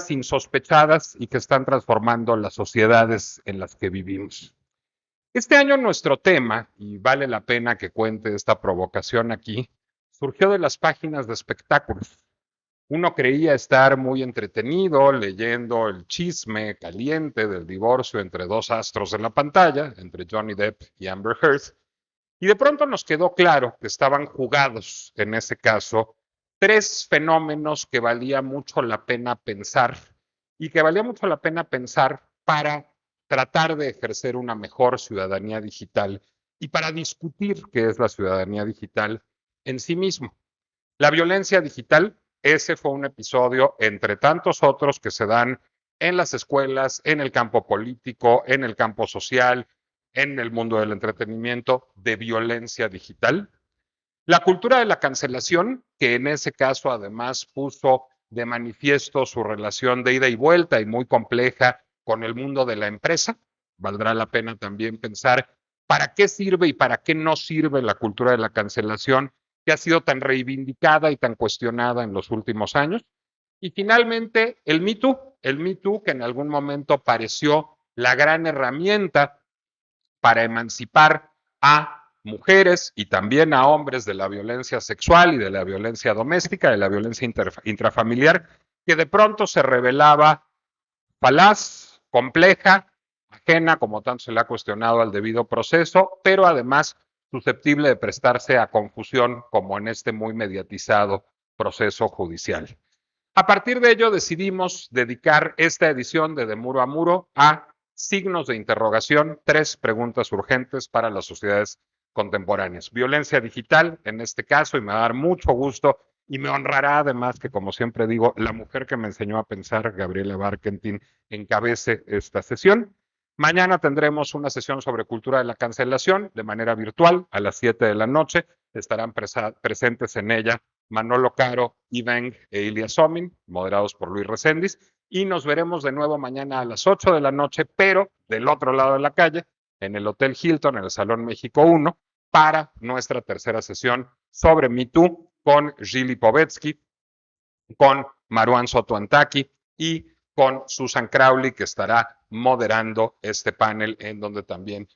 ideas insospechadas y que están transformando las sociedades en las que vivimos. Este año nuestro tema, y vale la pena que cuente esta provocación aquí, surgió de las páginas de espectáculos. Uno creía estar muy entretenido leyendo el chisme caliente del divorcio entre dos astros en la pantalla, entre Johnny Depp y Amber Heard, y de pronto nos quedó claro que estaban jugados, en ese caso, tres fenómenos que valía mucho la pena pensar y que valía mucho la pena pensar para tratar de ejercer una mejor ciudadanía digital y para discutir qué es la ciudadanía digital en sí mismo. La violencia digital, ese fue un episodio entre tantos otros que se dan en las escuelas, en el campo político, en el campo social, en el mundo del entretenimiento, de violencia digital. La cultura de la cancelación, que en ese caso además puso de manifiesto su relación de ida y vuelta y muy compleja con el mundo de la empresa. Valdrá la pena también pensar para qué sirve y para qué no sirve la cultura de la cancelación, que ha sido tan reivindicada y tan cuestionada en los últimos años. Y finalmente, el Me Too, que en algún momento pareció la gran herramienta para emancipar a mujeres y también a hombres de la violencia sexual y de la violencia doméstica, de la violencia intrafamiliar, que de pronto se revelaba falaz, compleja, ajena, como tanto se le ha cuestionado, al debido proceso, pero además susceptible de prestarse a confusión, como en este muy mediatizado proceso judicial. A partir de ello decidimos dedicar esta edición de Muro a Muro a signos de interrogación, 3 preguntas urgentes para las sociedades contemporáneas. Violencia digital, en este caso, y me va a dar mucho gusto y me honrará además que, como siempre digo, la mujer que me enseñó a pensar, Gabriela Warkentin, encabece esta sesión. Mañana tendremos una sesión sobre cultura de la cancelación de manera virtual a las 7 de la noche. Estarán presentes en ella Manolo Caro, Iveng e Ilia Somin, moderados por Luis Reséndiz, y nos veremos de nuevo mañana a las 8 de la noche, pero del otro lado de la calle, en el Hotel Hilton, en el Salón México 1, para nuestra tercera sesión sobre Me Too con Gili Povetsky, con Maruán Soto Antaki y con Susan Crowley, que estará moderando este panel en donde también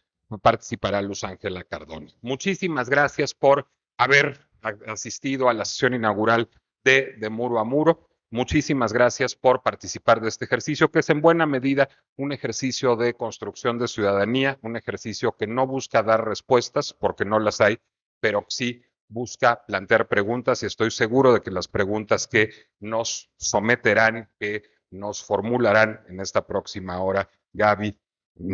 participará Luz Ángela Cardona. Muchísimas gracias por haber asistido a la sesión inaugural de Muro a Muro. Muchísimas gracias por participar de este ejercicio, que es en buena medida un ejercicio de construcción de ciudadanía, un ejercicio que no busca dar respuestas, porque no las hay, pero sí busca plantear preguntas, y estoy seguro de que las preguntas que nos someterán, que nos formularán en esta próxima hora, Gaby,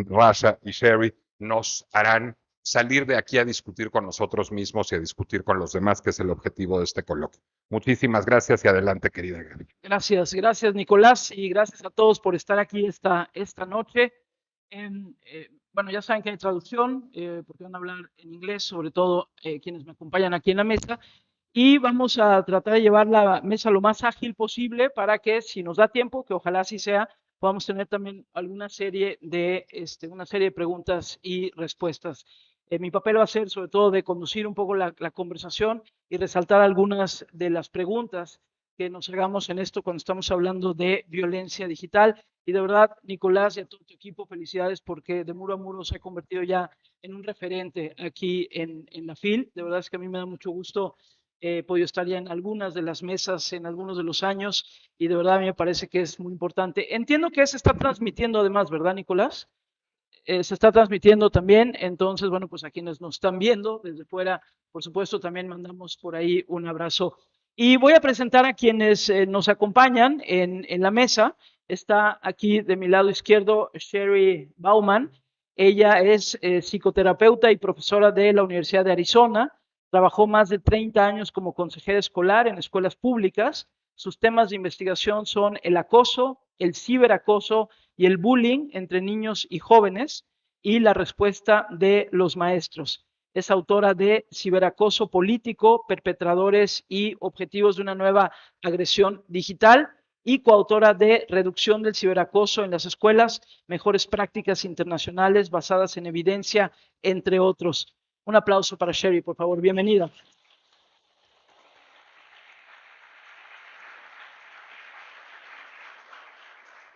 Rasha y Sheri, nos harán salir de aquí a discutir con nosotros mismos y a discutir con los demás, que es el objetivo de este coloquio. Muchísimas gracias y adelante, querida Gaby. Gracias, gracias Nicolás, y gracias a todos por estar aquí esta noche. Bueno, ya saben que hay traducción, porque van a hablar en inglés, sobre todo quienes me acompañan aquí en la mesa, y vamos a tratar de llevar la mesa lo más ágil posible para que, si nos da tiempo, que ojalá así sea, podamos tener también una serie de preguntas y respuestas. Mi papel va a ser sobre todo de conducir un poco la conversación y resaltar algunas de las preguntas que nos hagamos en esto cuando estamos hablando de violencia digital. Y de verdad, Nicolás y a todo tu equipo, felicidades, porque de Muro a Muro se ha convertido ya en un referente aquí en la FIL. De verdad es que a mí me da mucho gusto. He podido estar ya en algunas de las mesas en algunos de los años, y de verdad a mí me parece que es muy importante. Entiendo que se está transmitiendo además, ¿verdad, Nicolás? Se está transmitiendo también, entonces, bueno, pues a quienes nos están viendo desde fuera, por supuesto, también mandamos por ahí un abrazo. Y voy a presentar a quienes nos acompañan en la mesa. Está aquí de mi lado izquierdo Sheri Bauman. Ella es psicoterapeuta y profesora de la Universidad de Arizona. Trabajó más de 30 años como consejera escolar en escuelas públicas. Sus temas de investigación son el acoso, el ciberacoso y el bullying entre niños y jóvenes, y la respuesta de los maestros. Es autora de Ciberacoso político, perpetradores y objetivos de una nueva agresión digital, y coautora de Reducción del ciberacoso en las escuelas, mejores prácticas internacionales basadas en evidencia, entre otros. Un aplauso para Sheri, por favor. Bienvenida.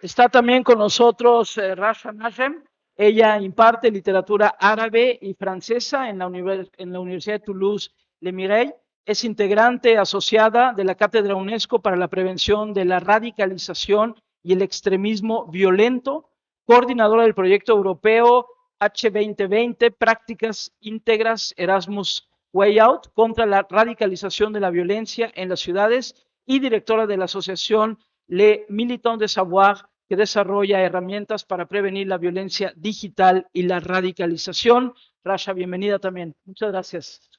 Está también con nosotros Rasha Nagem. Ella imparte literatura árabe y francesa en la Universidad de Toulouse-Le Mirey. Es integrante asociada de la Cátedra UNESCO para la Prevención de la Radicalización y el Extremismo Violento, coordinadora del proyecto europeo H2020, Prácticas Íntegras Erasmus Way Out contra la radicalización de la violencia en las ciudades y directora de la asociación Les Militants de Savoir, que desarrolla herramientas para prevenir la violencia digital y la radicalización. Rasha, bienvenida también. Muchas gracias.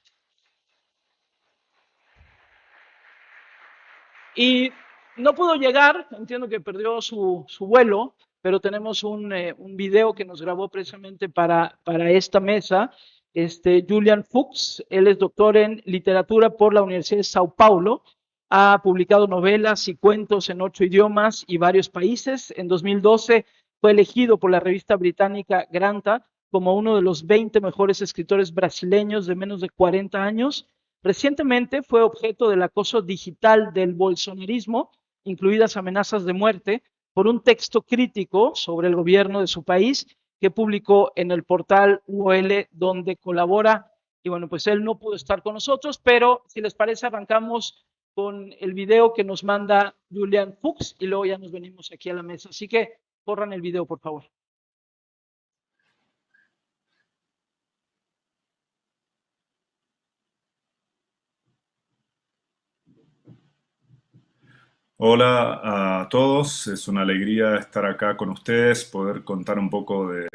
Y no pudo llegar, entiendo que perdió su vuelo, pero tenemos un video que nos grabó precisamente para esta mesa. JulianFuks, él es doctor en literatura por la Universidad de Sao Paulo, ha publicado novelas y cuentos en 8 idiomas y varios países. En 2012 fue elegido por la revista británica Granta como uno de los 20 mejores escritores brasileños de menos de 40 años. Recientemente fue objeto del acoso digital del bolsonarismo, incluidas amenazas de muerte, por un texto crítico sobre el gobierno de su país que publicó en el portal UOL donde colabora. Y bueno, pues él no pudo estar con nosotros, pero si les parece arrancamos con el video que nos manda JulianFuks y luego ya nos venimos aquí a la mesa. Así que corran el video, por favor. Hola a todos, es una alegría estar acá con ustedes, poder contar un poco de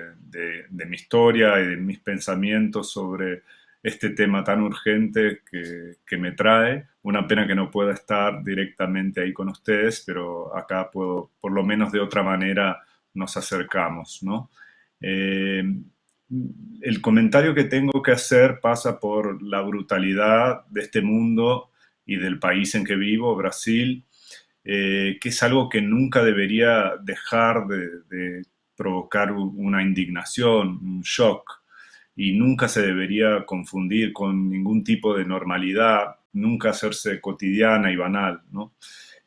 mi historia y de mis pensamientos sobre este tema tan urgente que me trae. Una pena que no pueda estar directamente ahí con ustedes, pero acá puedo, por lo menos de otra manera, nos acercamos, ¿no? Eh, el comentario que tengo que hacer pasa por la brutalidad de este mundo y del país en que vivo, Brasil, que es algo que nunca debería dejar de provocar una indignación, un shock, y nunca se debería confundir con ningún tipo de normalidad, nunca hacerse cotidiana y banal, ¿no?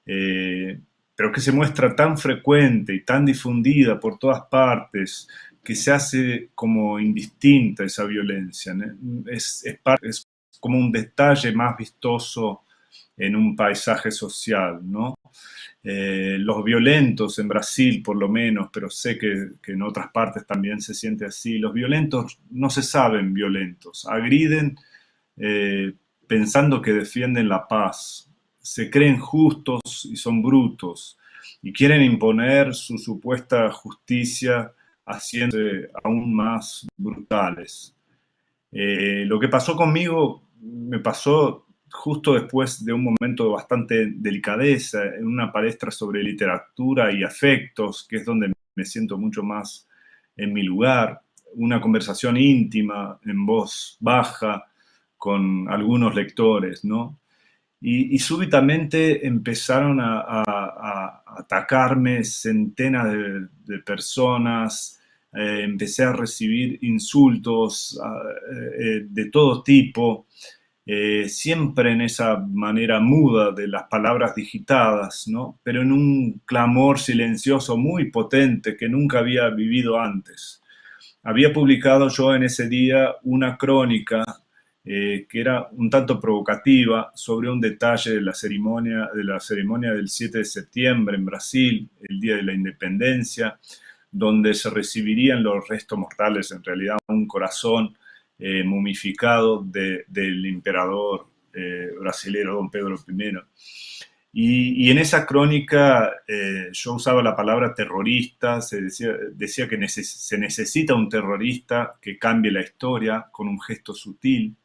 Eh, pero que se muestra tan frecuente y tan difundida por todas partes, que se hace como indistinta esa violencia, ¿no? Es como un detalle más vistoso en un paisaje social, ¿no? Los violentos en Brasil, por lo menos, pero sé que en otras partes también se siente así, los violentos no se saben violentos, agriden pensando que defienden la paz, se creen justos y son brutos, y quieren imponer su supuesta justicia haciéndose aún más brutales. Lo que pasó conmigo me pasó justo después de un momento de bastante delicadeza en una palestra sobre literatura y afectos, que es donde me siento mucho más en mi lugar, una conversación íntima en voz baja con algunos lectores, ¿no? Y súbitamente empezaron a atacarme centenas de personas, empecé a recibir insultos de todo tipo, siempre en esa manera muda de las palabras digitadas, ¿no? Pero en un clamor silencioso muy potente que nunca había vivido antes. Había publicado yo en ese día una crónica que era un tanto provocativa sobre un detalle de la ceremonia del 7 de septiembre en Brasil, el Día de la Independencia, donde se recibirían los restos mortales, en realidad un corazón momificado del emperador brasilero Don Pedro I. Y en esa crónica yo usaba la palabra terrorista, decía que se necesita un terrorista que cambie la historia con un gesto sutil.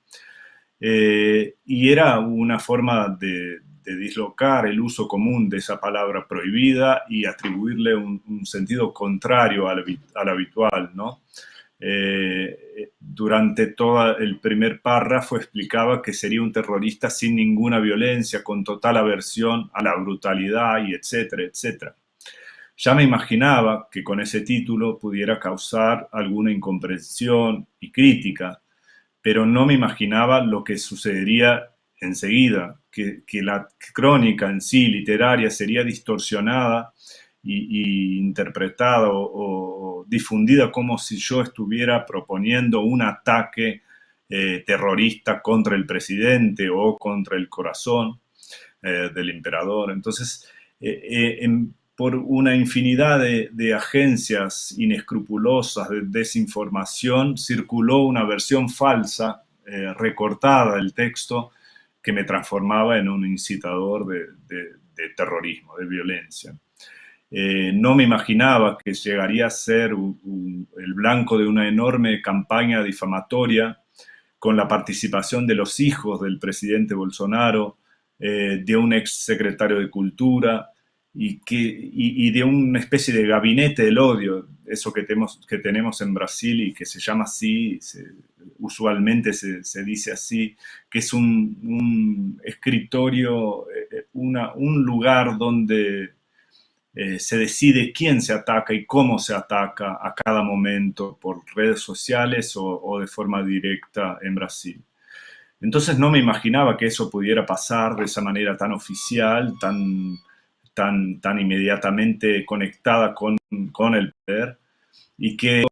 Y era una forma de dislocar el uso común de esa palabra prohibida y atribuirle un sentido contrario al habitual, ¿no? Durante todo el primer párrafo explicaba que sería un terrorista sin ninguna violencia, con total aversión a la brutalidad y etcétera, etcétera. Ya me imaginaba que con ese título pudiera causar alguna incomprensión y crítica, pero no me imaginaba lo que sucedería enseguida, que la crónica en sí literaria sería distorsionada y interpretada o difundida como si yo estuviera proponiendo un ataque terrorista contra el presidente o contra el corazón del emperador. Entonces, por una infinidad de agencias inescrupulosas de desinformación, circuló una versión falsa, recortada del texto, que me transformaba en un incitador de terrorismo, de violencia. No me imaginaba que llegaría a ser el blanco de una enorme campaña difamatoria con la participación de los hijos del presidente Bolsonaro, de un ex secretario de Cultura y de una especie de gabinete del odio, eso que tenemos en Brasil y que se llama así, usualmente se dice así, que es un escritorio, un lugar donde se decide quién se ataca y cómo se ataca a cada momento por redes sociales o de forma directa en Brasil. Entonces no me imaginaba que eso pudiera pasar de esa manera tan oficial, tan inmediatamente conectada con el poder, y que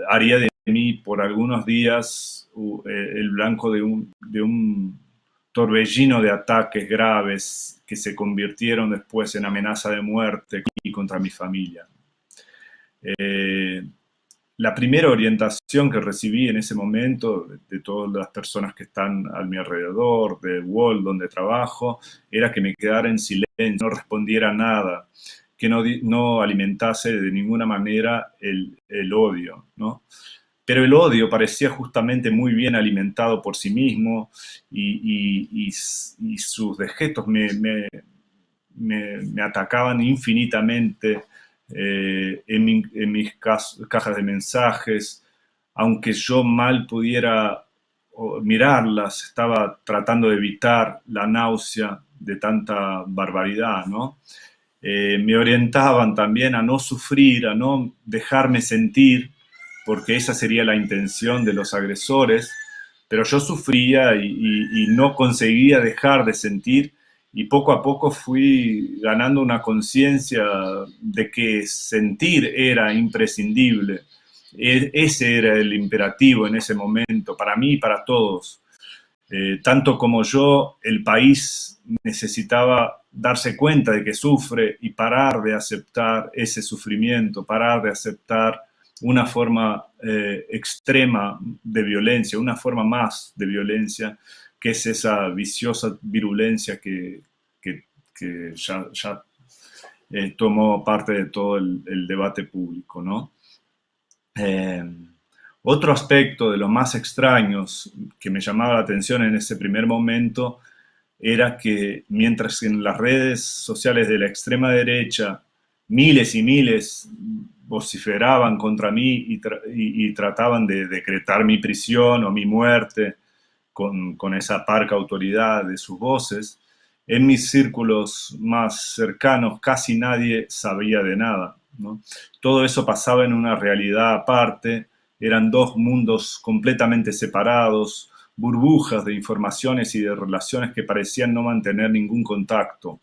haría de mí por algunos días el blanco de un torbellino de ataques graves que se convirtieron después en amenaza de muerte y contra mi familia. La primera orientación que recibí en ese momento de todas las personas que están a mi alrededor, de Wall, donde trabajo, era que me quedara en silencio, no respondiera nada, que no alimentase de ninguna manera el odio, ¿no? Pero el odio parecía justamente muy bien alimentado por sí mismo y sus dejetos me atacaban infinitamente en mis cajas de mensajes, aunque yo mal pudiera mirarlas, estaba tratando de evitar la náusea de tanta barbaridad, ¿no? Me orientaban también a no sufrir, a no dejarme sentir, porque esa sería la intención de los agresores, pero yo sufría y no conseguía dejar de sentir, y poco a poco fui ganando una conciencia de que sentir era imprescindible. Ese era el imperativo en ese momento, para mí y para todos. Tanto como yo, el país necesitaba darse cuenta de que sufre y parar de aceptar ese sufrimiento, parar de aceptar una forma extrema de violencia, una forma más de violencia, que es esa viciosa virulencia que ya tomó parte de todo el debate público, ¿no? Otro aspecto de los más extraños que me llamaba la atención en ese primer momento era que mientras en las redes sociales de la extrema derecha miles y miles vociferaban contra mí y trataban de decretar mi prisión o mi muerte con esa parca autoridad de sus voces, en mis círculos más cercanos casi nadie sabía de nada, ¿no? Todo eso pasaba en una realidad aparte, eran dos mundos completamente separados, burbujas de informaciones y de relaciones que parecían no mantener ningún contacto.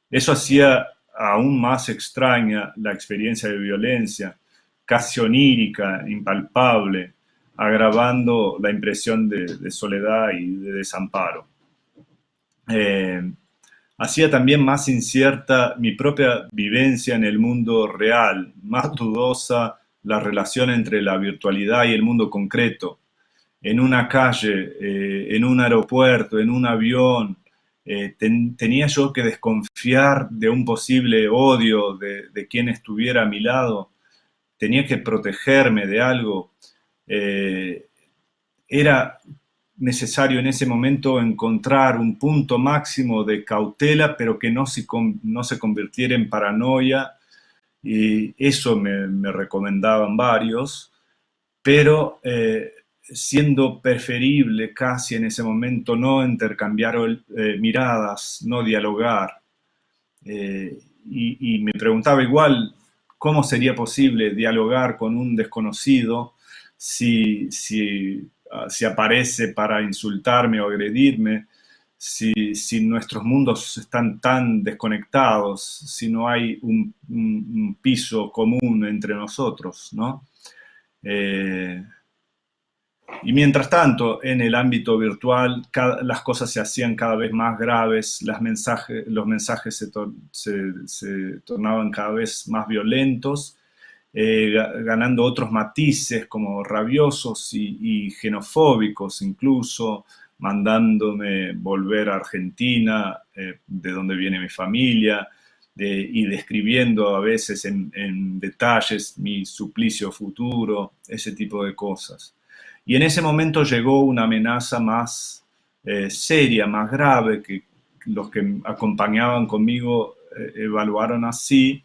Eso hacía aún más extraña la experiencia de violencia, casi onírica, impalpable, agravando la impresión de soledad y de desamparo. Hacía también más incierta mi propia vivencia en el mundo real, más dudosa la relación entre la virtualidad y el mundo concreto. En una calle, en un aeropuerto, en un avión, tenía yo que desconfiar de un posible odio de quien estuviera a mi lado, tenía que protegerme de algo. Era necesario en ese momento encontrar un punto máximo de cautela, pero que no se convirtiera en paranoia, y eso me recomendaban varios, pero siendo preferible casi en ese momento no intercambiar miradas, no dialogar. Y me preguntaba igual cómo sería posible dialogar con un desconocido si aparece para insultarme o agredirme, si nuestros mundos están tan desconectados, si no hay un piso común entre nosotros, ¿no? Y mientras tanto, en el ámbito virtual, las cosas se hacían cada vez más graves, los mensajes se tornaban cada vez más violentos, ganando otros matices como rabiosos y xenofóbicos, incluso mandándome volver a Argentina, de donde viene mi familia, y describiendo a veces en detalles mi suplicio futuro, ese tipo de cosas. Y en ese momento llegó una amenaza más seria, más grave, que los que acompañaban conmigo evaluaron así,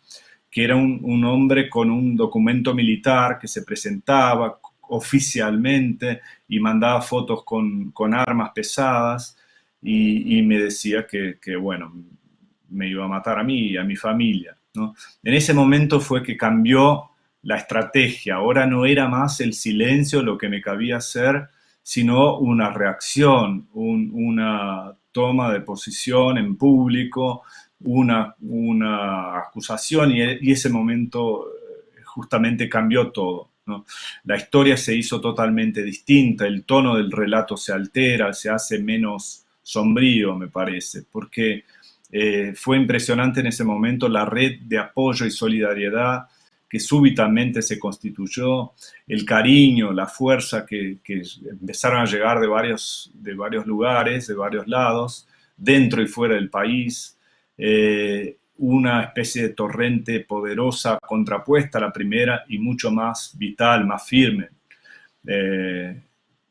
que era un hombre con un documento militar que se presentaba oficialmente y mandaba fotos con armas pesadas y me decía que, bueno, me iba a matar a mí y a mi familia, ¿no? En ese momento fue que cambió la estrategia. Ahora no era más el silencio lo que me cabía hacer, sino una reacción, una toma de posición en público, una acusación, y ese momento justamente cambió todo, ¿no? La historia se hizo totalmente distinta, el tono del relato se altera, se hace menos sombrío, me parece, porque fue impresionante en ese momento la red de apoyo y solidaridad que súbitamente se constituyó, el cariño, la fuerza que empezaron a llegar de varios lugares, de varios lados, dentro y fuera del país, una especie de torrente poderosa contrapuesta a la primera y mucho más vital, más firme.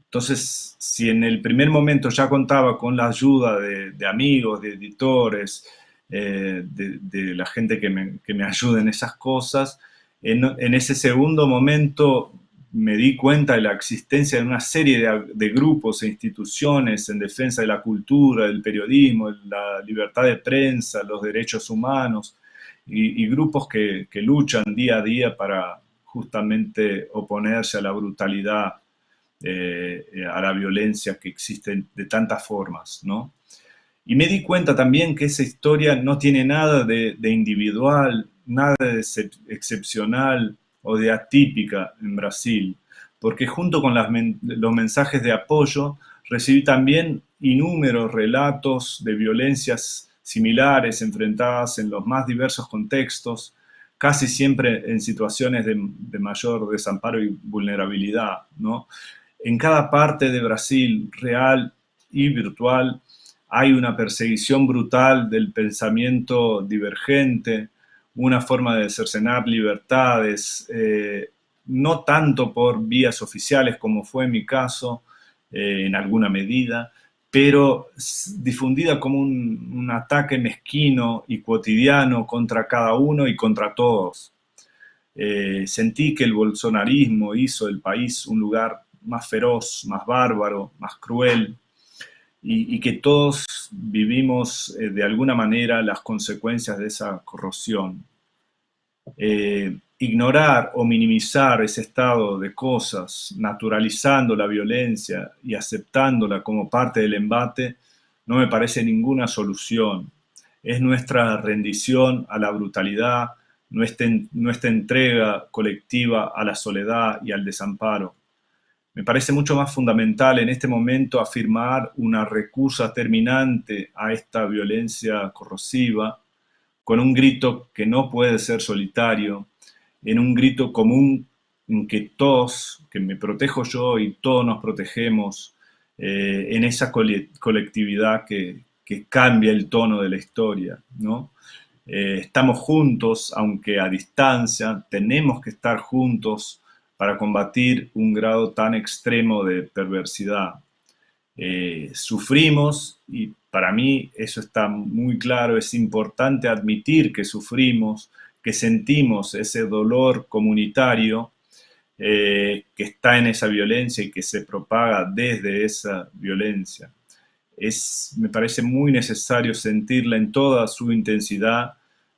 Entonces, si en el primer momento ya contaba con la ayuda de amigos, de editores, de la gente que me ayuda en esas cosas, en ese segundo momento me di cuenta de la existencia de una serie de grupos e instituciones en defensa de la cultura, del periodismo, la libertad de prensa, los derechos humanos, y grupos que luchan día a día para justamente oponerse a la brutalidad, a la violencia que existe de tantas formas, ¿no? Y me di cuenta también que esa historia no tiene nada de individual, nada de excepcional o de atípica en Brasil, porque junto con los mensajes de apoyo recibí también innúmeros relatos de violencias similares enfrentadas en los más diversos contextos, casi siempre en situaciones de mayor desamparo y vulnerabilidad, ¿no? En cada parte de Brasil, real y virtual, hay una perseguición brutal del pensamiento divergente, una forma de cercenar libertades, no tanto por vías oficiales como fue en mi caso, en alguna medida, pero difundida como un ataque mezquino y cotidiano contra cada uno y contra todos. Sentí que el bolsonarismo hizo del país un lugar más feroz, más bárbaro, más cruel, y que todos vivimos de alguna manera las consecuencias de esa corrosión. Ignorar o minimizar ese estado de cosas, naturalizando la violencia y aceptándola como parte del embate, no me parece ninguna solución. Es nuestra rendición a la brutalidad, nuestra entrega colectiva a la soledad y al desamparo. Me parece mucho más fundamental en este momento afirmar una recusa terminante a esta violencia corrosiva, con un grito que no puede ser solitario, en un grito común en que todos, que me protejo yo y todos nos protegemos, en esa colectividad que cambia el tono de la historia, ¿no? Estamos juntos, aunque a distancia, tenemos que estar juntos para combatir un grado tan extremo de perversidad. Sufrimos, y para mí eso está muy claro, es importante admitir que sufrimos, que sentimos ese dolor comunitario que está en esa violencia y que se propaga desde esa violencia. Me parece muy necesario sentirla en toda su intensidad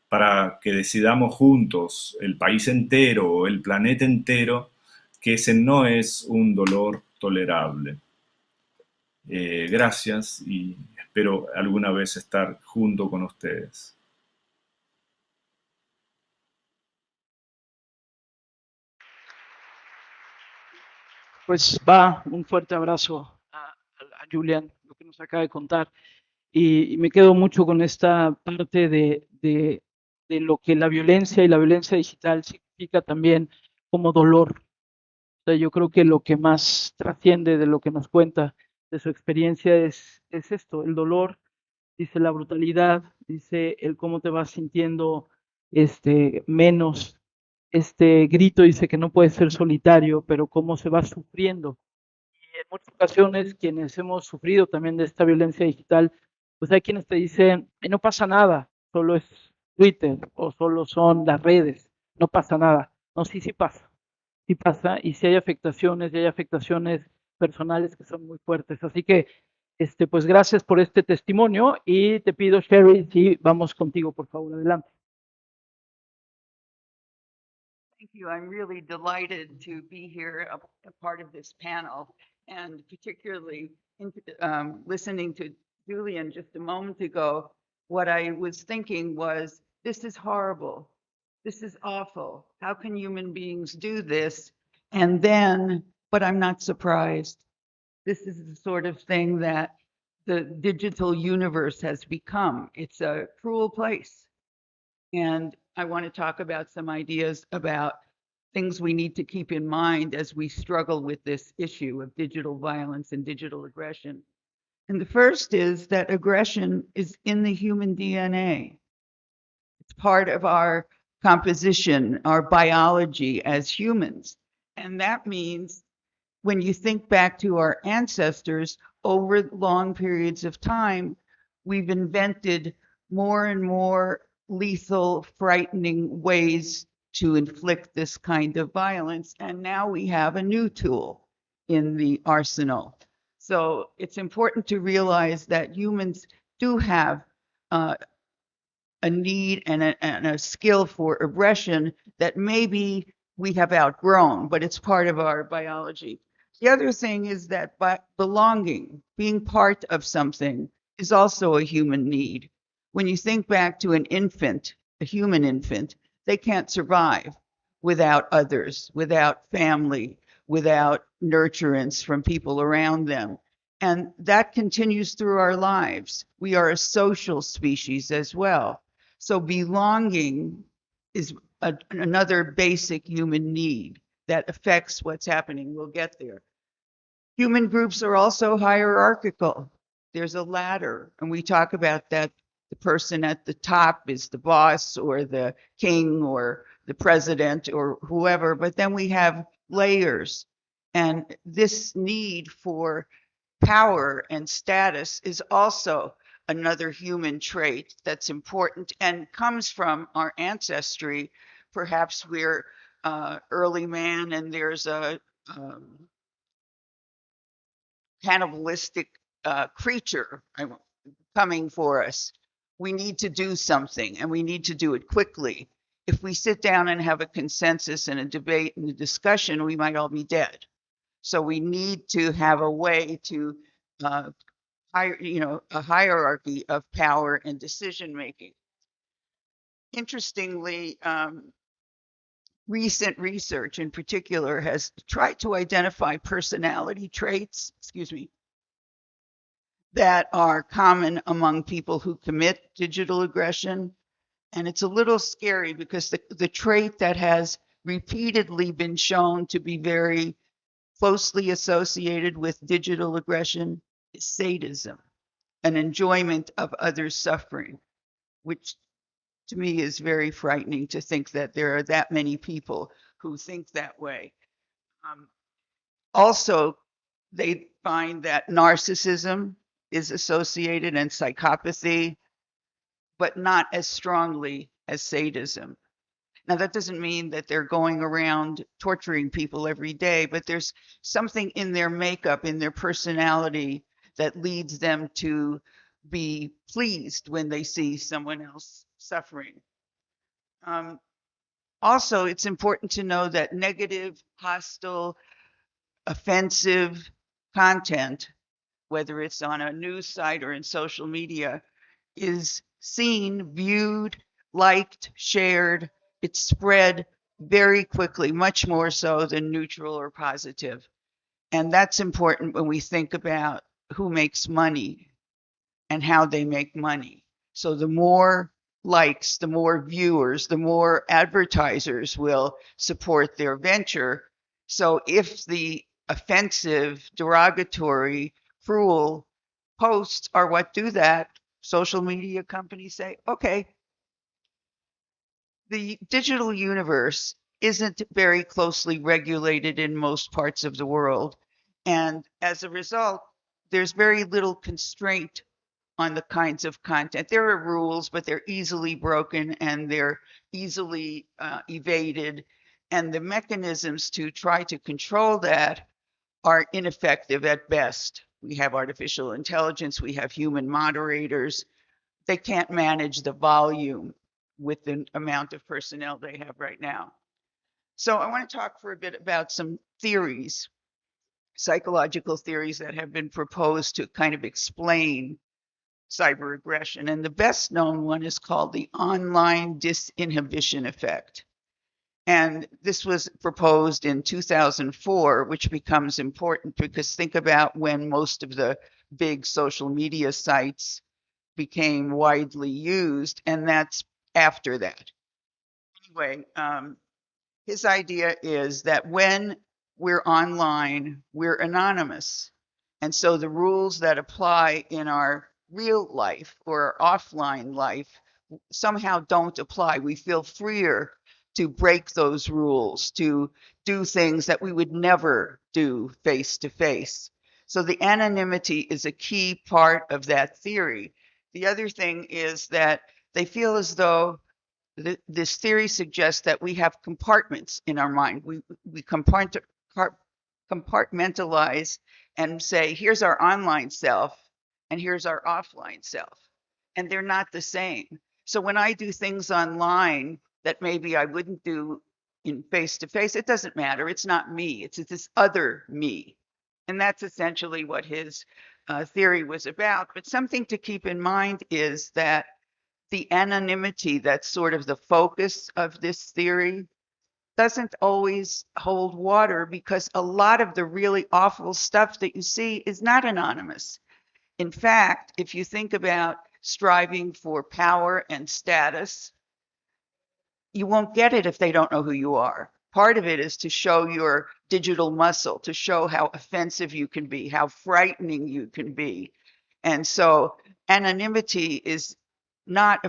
para que decidamos juntos, el país entero o el planeta entero, que ese no es un dolor tolerable. Gracias y espero alguna vez estar junto con ustedes. Pues va, un fuerte abrazo a Julian, lo que nos acaba de contar. Y me quedo mucho con esta parte de lo que la violencia y la violencia digital significa también como dolor. O sea, yo creo que lo que más trasciende de lo que nos cuenta de su experiencia es esto, el dolor, dice la brutalidad, dice el cómo te vas sintiendo menos. Este grito dice que no puede ser solitario, pero cómo se va sufriendo. Y en muchas ocasiones quienes hemos sufrido también de esta violencia digital, pues hay quienes te dicen, no pasa nada, solo es Twitter o solo son las redes, no pasa nada. No, sí pasa, y sí hay afectaciones, y hay afectaciones personales que son muy fuertes. Así que, pues gracias por este testimonio y te pido, Sheri, si vamos contigo, por favor, adelante. Thank you. I'm really delighted to be here, a part of this panel, and particularly listening to Julian just a moment ago. What I was thinking was, this is horrible. This is awful. How can human beings do this? And then, but I'm not surprised. This is the sort of thing that the digital universe has become. It's a cruel place. And I want to talk about some ideas about things we need to keep in mind as we struggle with this issue of digital violence and digital aggression. And the first is that aggression is in the human DNA. It's part of our composition, our biology as humans. And that means when you think back to our ancestors, over long periods of time, we've invented more and more lethal, frightening ways to inflict this kind of violence. And now we have a new tool in the arsenal. So it's important to realize that humans do have a need and a skill for aggression that maybe we have outgrown, but it's part of our biology. The other thing is that belonging, being part of something, is also a human need. When you think back to an infant, a human infant, they can't survive without others, without family, without nurturance from people around them. And that continues through our lives. We are a social species as well. So belonging is another basic human need that affects what's happening. We'll get there. Human groups are also hierarchical. There's a ladder, and we talk about that. The person at the top is the boss or the king or the president or whoever, but then we have layers. And this need for power and status is also another human trait that's important and comes from our ancestry. Perhaps we're early man and there's a cannibalistic creature coming for us. We need to do something and we need to do it quickly. If we sit down and have a consensus and a debate and a discussion, we might all be dead. So we need to have a way to a hierarchy of power and decision making. Interestingly, recent research in particular has tried to identify personality traits, that are common among people who commit digital aggression. And it's a little scary because the trait that has repeatedly been shown to be very closely associated with digital aggression is sadism, an enjoyment of others' suffering, which to me is very frightening to think that there are that many people who think that way. Also, they find that narcissism is associated and psychopathy, but not as strongly as sadism. Now, that doesn't mean that they're going around torturing people every day, but there's something in their makeup, in their personality, that leads them to be pleased when they see someone else suffering. Also, it's important to know that negative, hostile, offensive content whether it's on a news site or in social media, is seen, viewed, liked, shared. It's spread very quickly, much more so than neutral or positive. And that's important when we think about who makes money and how they make money. So the more likes, the more viewers, the more advertisers will support their venture. So if the offensive, derogatory, cruel posts are what do that, social media companies say, okay. The digital universe isn't very closely regulated in most parts of the world. And as a result, there's very little constraint on the kinds of content. There are rules, but they're easily broken and they're easily evaded. And the mechanisms to try to control that are ineffective at best. We have artificial intelligence, we have human moderators. They can't manage the volume with the amount of personnel they have right now. So I want to talk for a bit about some theories, psychological theories that have been proposed to kind of explain cyber aggression. And the best known one is called the online disinhibition effect. And this was proposed in 2004, which becomes important because think about when most of the big social media sites became widely used, and that's after that. Anyway, his idea is that when we're online, we're anonymous. And so the rules that apply in our real life or offline life somehow don't apply. We feel freer to break those rules, to do things that we would never do face to face. So the anonymity is a key part of that theory. The other thing is that they feel as though this theory suggests that we have compartments in our mind. We compartmentalize and say, here's our online self and here's our offline self. And they're not the same. So when I do things online that maybe I wouldn't do in face to face, it doesn't matter. It's not me. It's this other me. And that's essentially what his theory was about. But something to keep in mind is that the anonymity that's sort of the focus of this theory doesn't always hold water because a lot of the really awful stuff that you see is not anonymous. In fact, if you think about striving for power and status, you won't get it if they don't know who you are. Part of it is to show your digital muscle, to show how offensive you can be, how frightening you can be. And so anonymity is not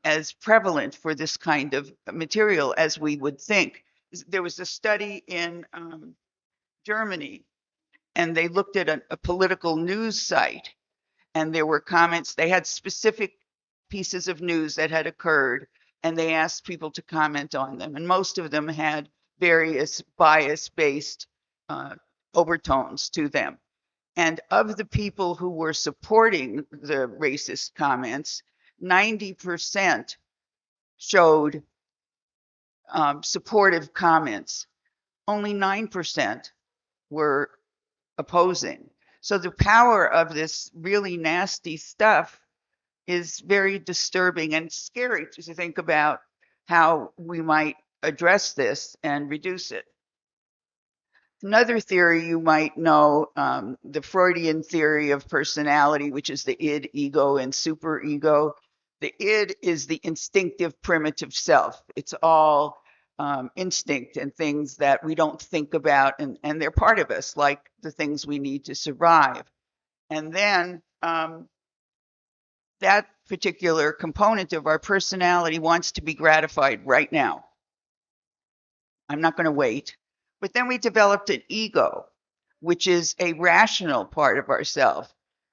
as prevalent for this kind of material as we would think. There was a study in Germany, and they looked at a political news site, and there were comments. They had specific pieces of news that had occurred, and they asked people to comment on them. And most of them had various bias-based overtones to them. And of the people who were supporting the racist comments, 90% showed supportive comments. Only 9% were opposing. So the power of this really nasty stuff is very disturbing and scary to think about how we might address this and reduce it. Another theory you might know, the Freudian theory of personality, which is the id, ego, and superego. The id is the instinctive primitive self. It's all instinct and things that we don't think about, and they're part of us, like the things we need to survive. And then that particular component of our personality wants to be gratified right now. I'm not going to wait. But then we developed an ego, which is a rational part of ourself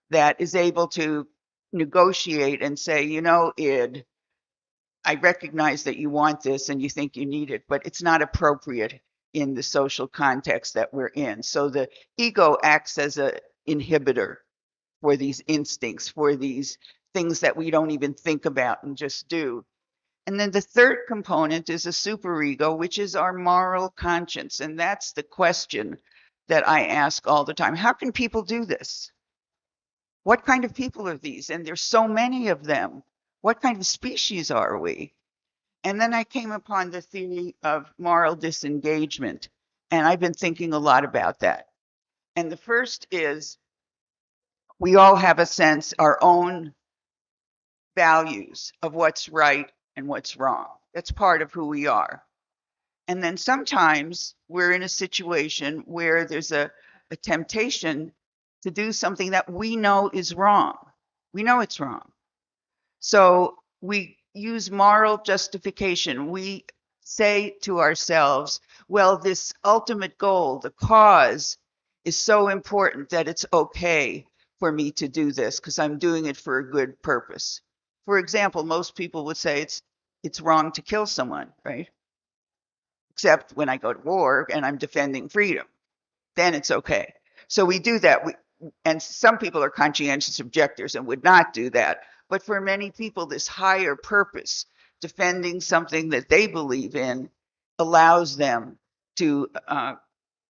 that is able to negotiate and say, you know, id, I recognize that you want this and you think you need it, but it's not appropriate in the social context that we're in. So the ego acts as an inhibitor for these instincts, for these things that we don't even think about and just do. And then the third component is a superego, which is our moral conscience. And that's the question that I ask all the time. How can people do this? What kind of people are these? And there's so many of them. What kind of species are we? And then I came upon the theory of moral disengagement. And I've been thinking a lot about that. And the first is we all have a sense, our own values of what's right and what's wrong. That's part of who we are. And then sometimes we're in a situation where there's a temptation to do something that we know is wrong. We know it's wrong. So we use moral justification. We say to ourselves, well, this ultimate goal, the cause, is so important that it's okay for me to do this because I'm doing it for a good purpose. For example, most people would say it's wrong to kill someone, right? Except when I go to war and I'm defending freedom, then it's okay. So we do that. And some people are conscientious objectors and would not do that. But for many people, this higher purpose, defending something that they believe in, allows them to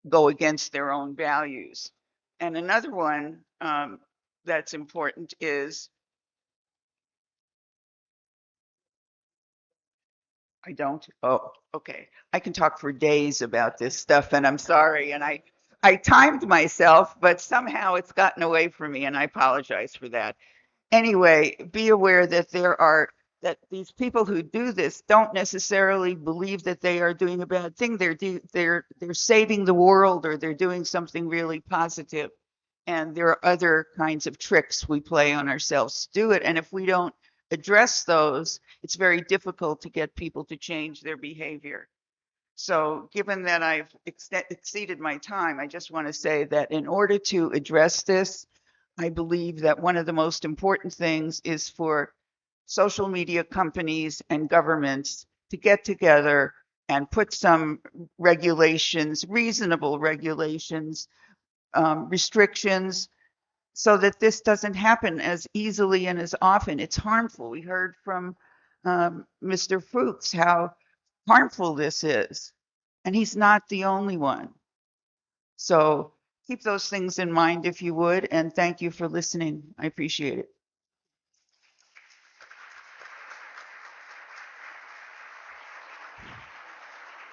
go against their own values. And another one that's important is I don't. Oh, okay. I can talk for days about this stuff, and I'm sorry. And I timed myself, but somehow it's gotten away from me, and I apologize for that. Anyway, be aware that that these people who do this don't necessarily believe that they are doing a bad thing. They're saving the world, or they're doing something really positive. And there are other kinds of tricks we play on ourselves to do it. And if we don't address those, it's very difficult to get people to change their behavior. So given that I've exceeded my time, I just want to say that in order to address this, I believe that one of the most important things is for social media companies and governments to get together and put some regulations, reasonable regulations, restrictions, so that this doesn't happen as easily and as often. It's harmful. We heard from Mr. Fuchs how harmful this is, and he's not the only one. So keep those things in mind if you would, and thank you for listening. I appreciate it.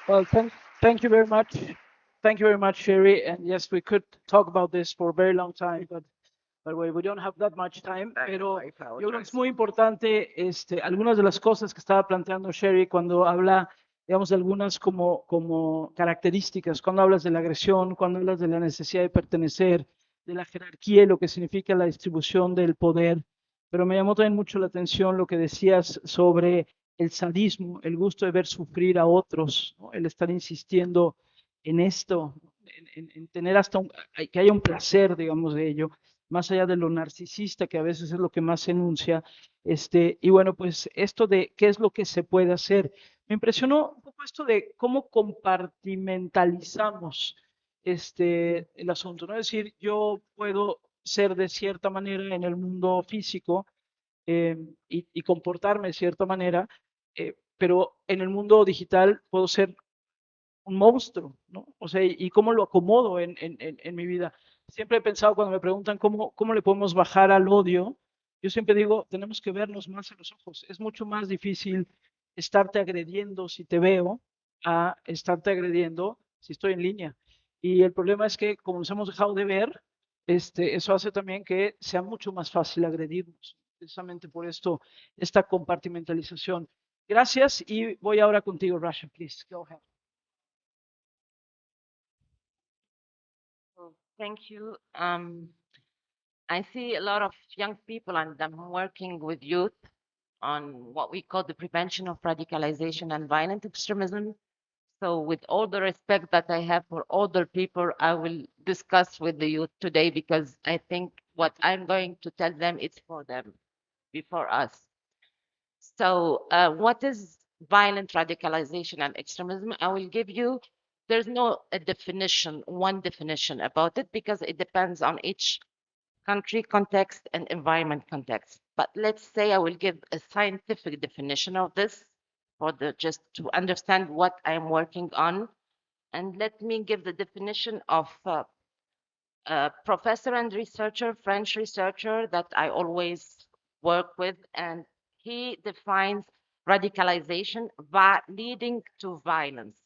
Well, thank you very much. Thank you very much, Sheri. And yes, we could talk about this for a very long time, but we don't have that much time. Pero yo creo que es muy importante algunas de las cosas que estaba planteando Sheri cuando habla, digamos, de algunas como características, cuando hablas de la agresión, cuando hablas de la necesidad de pertenecer, de la jerarquía y lo que significa la distribución del poder. Pero me llamó también mucho la atención lo que decías sobre el sadismo, el gusto de ver sufrir a otros, ¿no? El estar insistiendo en esto, en tener hasta que haya un placer, digamos, de ello, más allá de lo narcisista, que a veces es lo que más se enuncia. Y bueno, pues esto de qué es lo que se puede hacer. Me impresionó un poco esto de cómo compartimentalizamos el asunto, ¿no? Es decir, yo puedo ser de cierta manera en el mundo físico y comportarme de cierta manera, pero en el mundo digital puedo ser un monstruo, ¿no? O sea, y cómo lo acomodo en mi vida. Siempre he pensado cuando me preguntan cómo le podemos bajar al odio, yo siempre digo, tenemos que vernos más a los ojos. Es mucho más difícil estarte agrediendo si te veo a estarte agrediendo si estoy en línea. Y el problema es que como nos hemos dejado de ver, eso hace también que sea mucho más fácil agredirnos. Precisamente por esto, esta compartimentalización. Gracias y voy ahora contigo, Rasha, please, go ahead. Thank you. I see a lot of young people, and I'm working with youth on what we call the prevention of radicalization and violent extremism. So with all the respect that I have for older people, I will discuss with the youth today because I think what I'm going to tell them is for them, before us. So what is violent radicalization and extremism? I will give you, there's no one definition about it because it depends on each country context and environment context. But let's say I will give a scientific definition of this just to understand what I'm working on. And let me give the definition of a professor and researcher, French researcher that I always work with, and he defines radicalization leading to violence.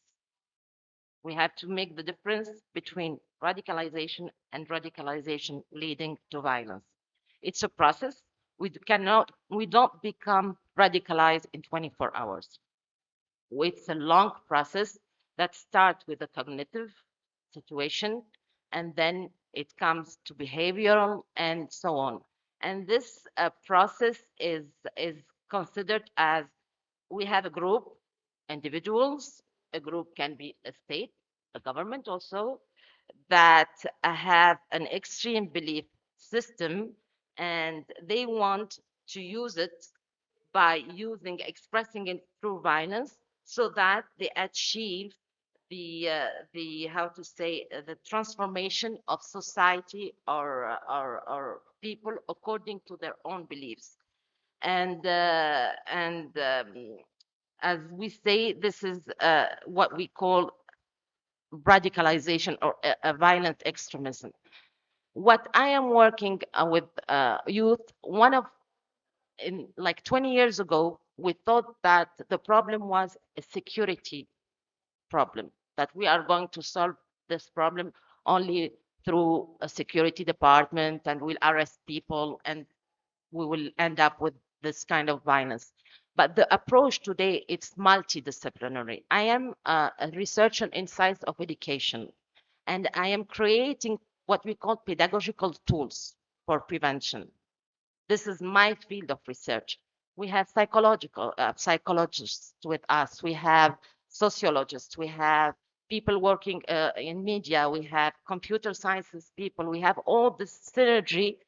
We have to make the difference between radicalization and radicalization leading to violence. It's a process. We don't become radicalized in 24 hours. It's a long process that starts with a cognitive situation, and then it comes to behavioral and so on. And this process is considered as we have a group, individuals, a group can be a state, a government also, that have an extreme belief system and they want to use it by expressing it through violence so that they achieve the how to say the transformation of society or people according to their own beliefs and as we say, this is what we call radicalization or a violent extremism. What I am working with youth, in like 20 years ago, we thought that the problem was a security problem, that we are going to solve this problem only through a security department and we'll arrest people and we will end up with this kind of violence. But the approach today, it's multidisciplinary. I am a researcher in science of education, and I am creating what we call pedagogical tools for prevention. This is my field of research. We have psychologists with us. We have sociologists. We have people working in media. We have computer sciences people. We have all this synergy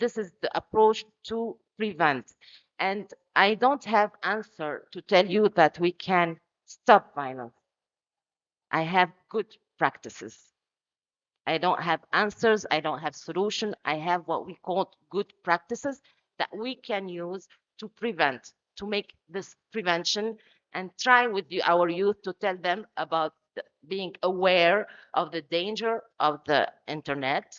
this is the approach to prevent. And I don't have answer to tell you that we can stop violence. I have good practices. I don't have answers. I don't have solution. I have what we call good practices that we can use to prevent, to make this prevention and try with our youth to tell them about being aware of the danger of the internet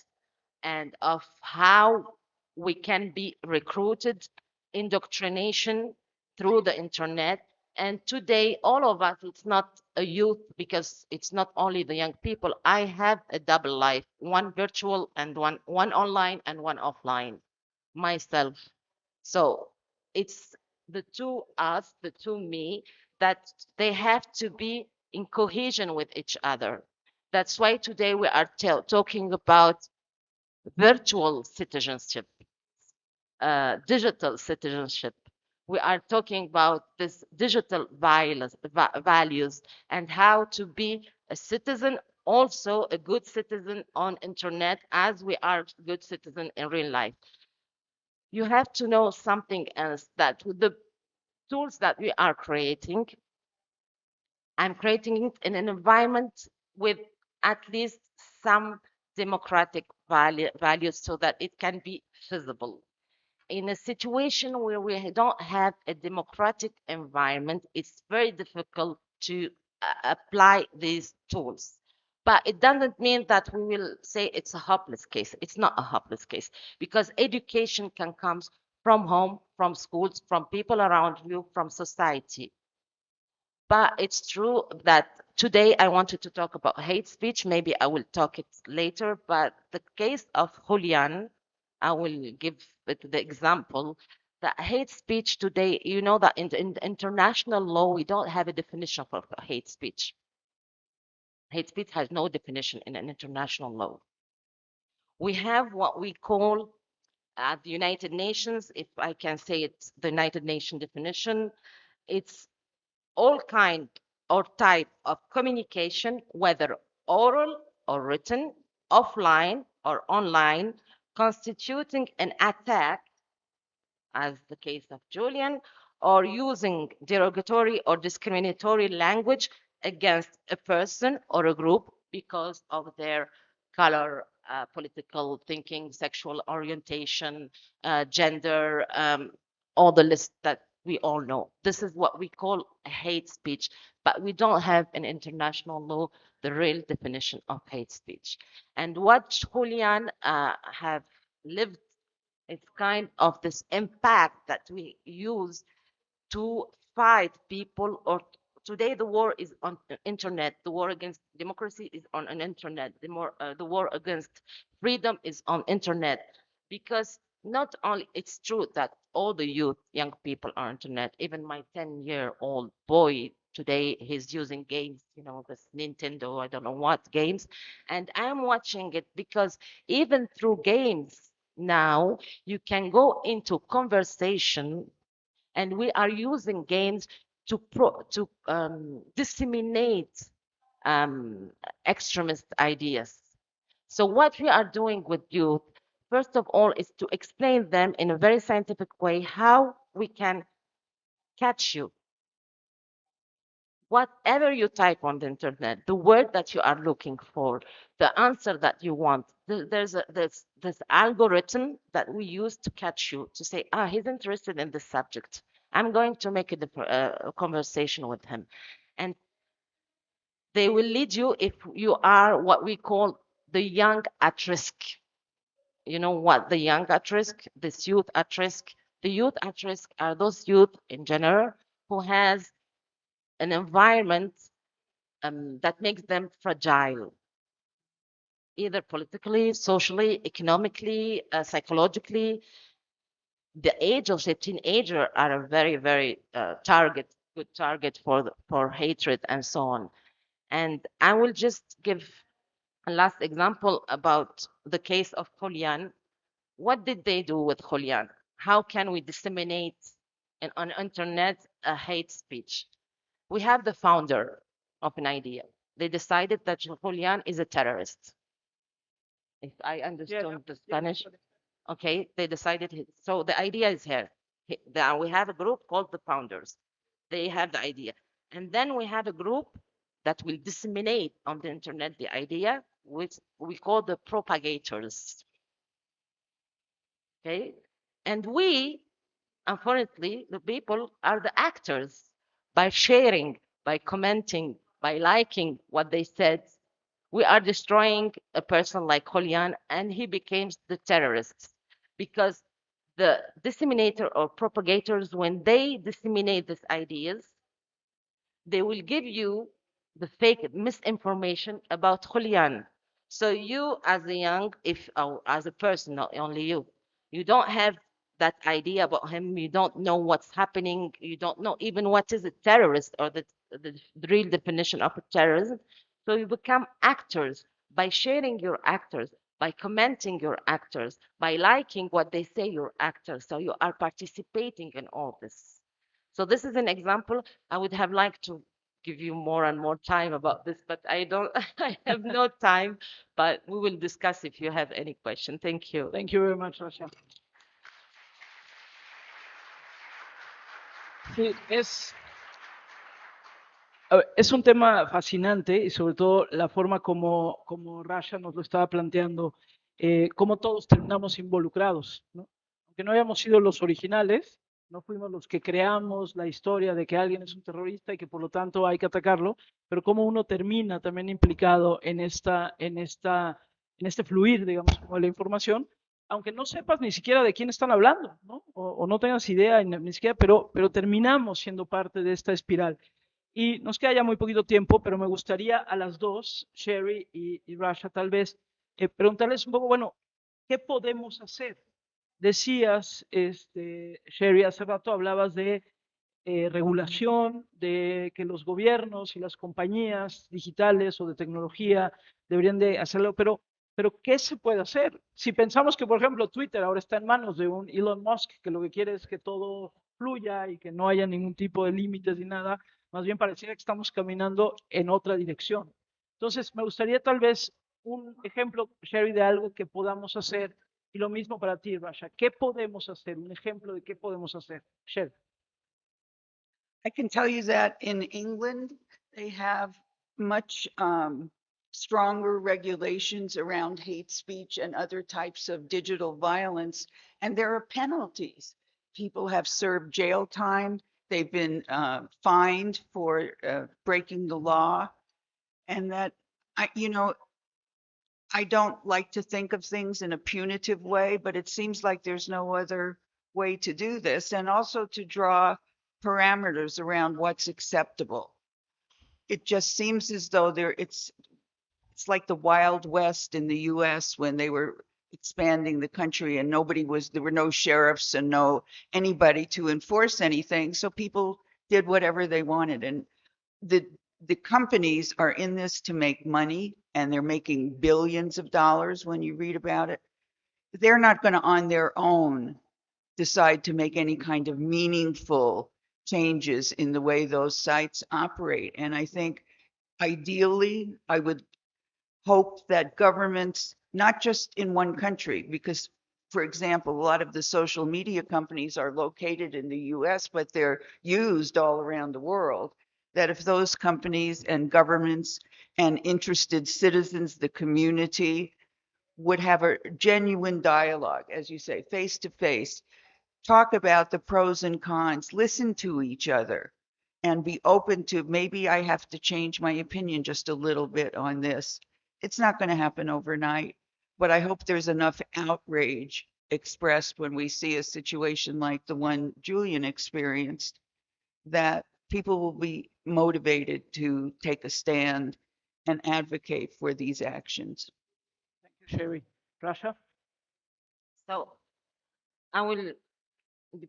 and of how we can be recruited, indoctrination through the internet. And today, all of us, it's not a youth because it's not only the young people. I have a double life, one virtual and one online and one offline myself. So it's the two us, the two me, that they have to be in cohesion with each other. That's why today we are talking about virtual citizenship, digital citizenship. We are talking about this digital values and how to be a citizen, also a good citizen on internet as we are good citizen in real life. You have to know something else, that with the tools that we are creating, I'm creating it in an environment with at least some democratic values so that it can be feasible. In a situation where we don't have a democratic environment, it's very difficult to apply these tools. But it doesn't mean that we will say it's a hopeless case. It's not a hopeless case because education can come from home, from schools, from people around you, from society. But it's true that today I wanted to talk about hate speech. Maybe I will talk it later. But the case of Julian, I will give it the example that hate speech today, you know that in international law, we don't have a definition for hate speech. Hate speech has no definition in an international law. We have what we call at the United Nations, if I can say it's the United Nations definition, it's all kind or type of communication, whether oral or written, offline or online, constituting an attack, as the case of Julian, or using derogatory or discriminatory language against a person or a group because of their color, political thinking, sexual orientation, gender, all the list that we all know. This is what we call hate speech, but we don't have an international law, the real definition of hate speech. And what Julian have lived is kind of this impact that we use to fight people. Or today the war is on the internet. The war against democracy is on an internet. The war against freedom is on internet, because not only it's true that all the youth, young people are internet. Even my 10-year-old boy today, he's using games, this Nintendo, I don't know what games, and I'm watching it because even through games now you can go into conversation, and we are using games to disseminate extremist ideas. So what we are doing with youth, first of all, is to explain them in a very scientific way how we can catch you. Whatever you type on the internet, the word that you are looking for, the answer that you want, there's this algorithm that we use to catch you, to say, he's interested in this subject. I'm going to make a conversation with him. And they will lead you if you are what we call the young at risk. You know what the young at risk, this youth at risk? The youth at risk are those youth in general who has an environment that makes them fragile, either politically, socially, economically, psychologically. The age of the teenager are a very, very good target for hatred and so on. And I will just give a last example about the case of Julian. What did they do with Julian? How can we disseminate on internet a hate speech? We have the founder of an idea. They decided that Julian is a terrorist. If I understood the Spanish, okay, they decided. So the idea is here. We have a group called the founders. They have the idea. And then we have a group that will disseminate on the internet the idea, which we call the propagators. Okay? And we, unfortunately, the people are the actors. By sharing, by commenting, by liking what they said, we are destroying a person like Julian, and he becomes the terrorist. Because the disseminator or propagators, when they disseminate these ideas, they will give you the fake misinformation about Julian. So you, as a young, as a person, not only you don't have that idea about him. You don't know what's happening. You don't know even what is a terrorist, or the real definition of a terrorism. So you become actors by sharing your actors, by commenting your actors, by liking what they say your actors. So you are participating in all this. So this is an example. I would have liked to give you more and more time about this, but I don't. I have no time. But we will discuss if you have any question. Thank you. Thank you very much, Rasha. Sí, es un tema fascinante, y sobre todo la forma como Rasha nos lo estaba planteando, cómo todos terminamos involucrados, ¿no? Aunque no hayamos sido los originales, no fuimos los que creamos la historia de que alguien es un terrorista y que por lo tanto hay que atacarlo, pero cómo uno termina también implicado en este fluir, digamos, como de la información, aunque no sepas ni siquiera de quién están hablando, ¿no? O no tengas idea ni siquiera, pero terminamos siendo parte de esta espiral. Y nos queda ya muy poquito tiempo, pero me gustaría a las dos, Sheri y Rasha, tal vez preguntarles un poco, bueno, ¿qué podemos hacer? Decías, Sheri, hace rato hablabas de regulación, de que los gobiernos y las compañías digitales o de tecnología deberían de hacerlo, pero ¿qué se puede hacer? Si pensamos que, por ejemplo, Twitter ahora está en manos de un Elon Musk, que lo que quiere es que todo fluya y que no haya ningún tipo de límites ni nada, más bien pareciera que estamos caminando en otra dirección. Entonces, me gustaría tal vez un ejemplo, Sheri, de algo que podamos hacer, y lo mismo para ti, Rasha. ¿Qué podemos hacer? Un ejemplo de qué podemos hacer. Sheri. I can tell you that in England, they have much stronger regulations around hate speech and other types of digital violence, and there are penalties people have served jail time. They've been fined for breaking the law. And that, I don't like to think of things in a punitive way, but it seems like there's no other way to do this. And also to draw parameters around what's acceptable. It just seems as though it's like the Wild West in the US when they were expanding the country and there were no sheriffs and no anybody to enforce anything. So people did whatever they wanted. And the companies are in this to make money, and they're making billions of dollars when you read about it. They're not going to on their own decide to make any kind of meaningful changes in the way those sites operate. And I think ideally, I would hope that governments, not just in one country, because, for example, a lot of the social media companies are located in the US, but they're used all around the world, that if those companies and governments and interested citizens, the community, would have a genuine dialogue, as you say, face to face, talk about the pros and cons, listen to each other, and be open to maybe I have to change my opinion just a little bit on this. It's not going to happen overnight, but I hope there's enough outrage expressed when we see a situation like the one Julian experienced that people will be motivated to take a stand and advocate for these actions. Thank you, Sheri. Rasha? So I will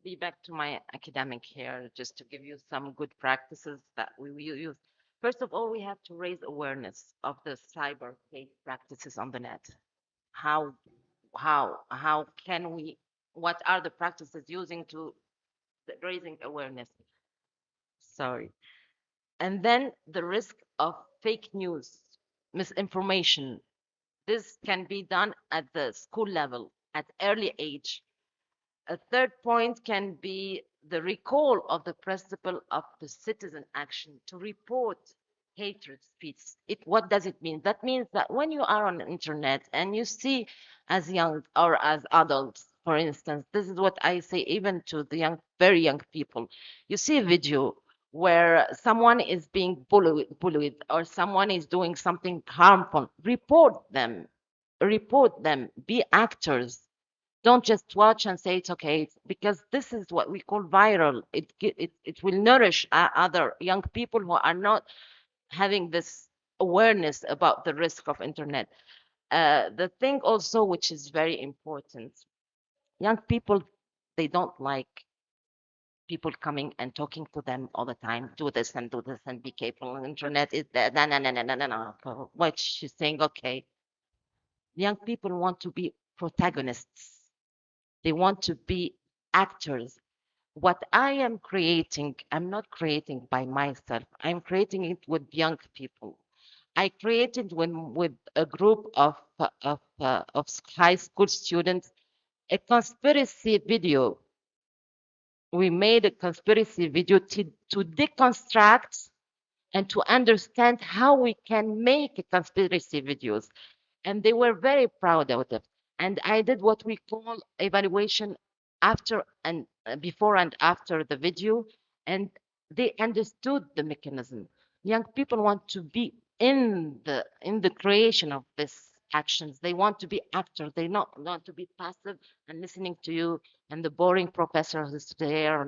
be back to my academic here just to give you some good practices that we will use. First of all, we have to raise awareness of the cyber hate practices on the net. How can we, what are the practices using to raising awareness? Sorry. And then the risk of fake news, misinformation. This can be done at the school level at early age. A third point can be the recall of the principle of the citizen action to report hatred speech. What does it mean? That means that when you are on the internet and you see as young or as adults, for instance, this is what I say even to the young, very young people. You see a video where someone is being bullied or someone is doing something harmful, report them, be actors. Don't just watch and say it's okay, because this is what we call viral. It will nourish other young people who are not having this awareness about the risk of internet. The thing also, which is very important, young people, they don't like people coming and talking to them all the time. Do this and be careful on the internet. Is that no. What she's saying, okay. Young people want to be protagonists. They want to be actors. What I am creating, I'm not creating by myself. I'm creating it with young people. I created with a group of high school students a conspiracy video. We made a conspiracy video to deconstruct and to understand how we can make conspiracy videos. And they were very proud of it. And I did what we call evaluation after and before and after the video, and they understood the mechanism. Young people want to be in the creation of these actions. They want to be actors. They not want to be passive and listening to you and the boring professor who's there.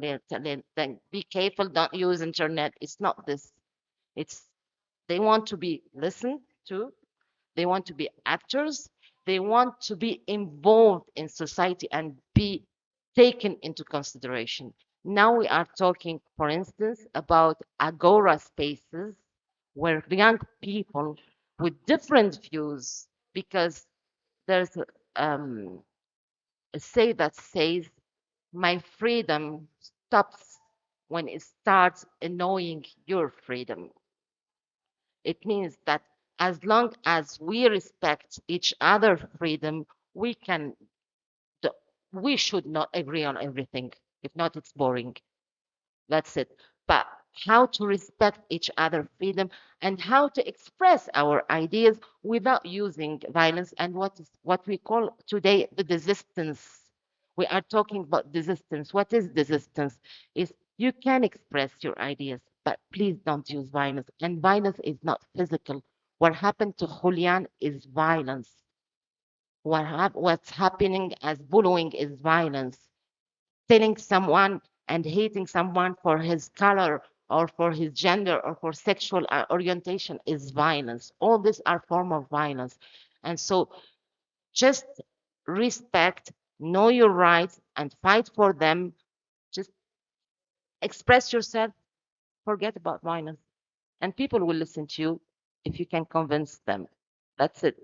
Then be careful, don't use internet. It's not this. It's they want to be listened to. They want to be actors. They want to be involved in society and be taken into consideration. Now we are talking, for instance, about agora spaces where young people with different views, because there's a say that says, my freedom stops when it starts annoying your freedom. It means that as long as we respect each other's freedom, we should not agree on everything. If not, it's boring. That's it. But how to respect each other's freedom and how to express our ideas without using violence and what we call today the resistance. We are talking about resistance. What is resistance? Is you can express your ideas, but please don't use violence. And violence is not physical. What happened to Julian is violence. What's happening as bullying is violence. Telling someone and hating someone for his color or for his gender or for sexual orientation is violence. All these are form of violence. And so just respect, know your rights and fight for them. Just express yourself, forget about violence. And people will listen to you if you can convince them. That's it.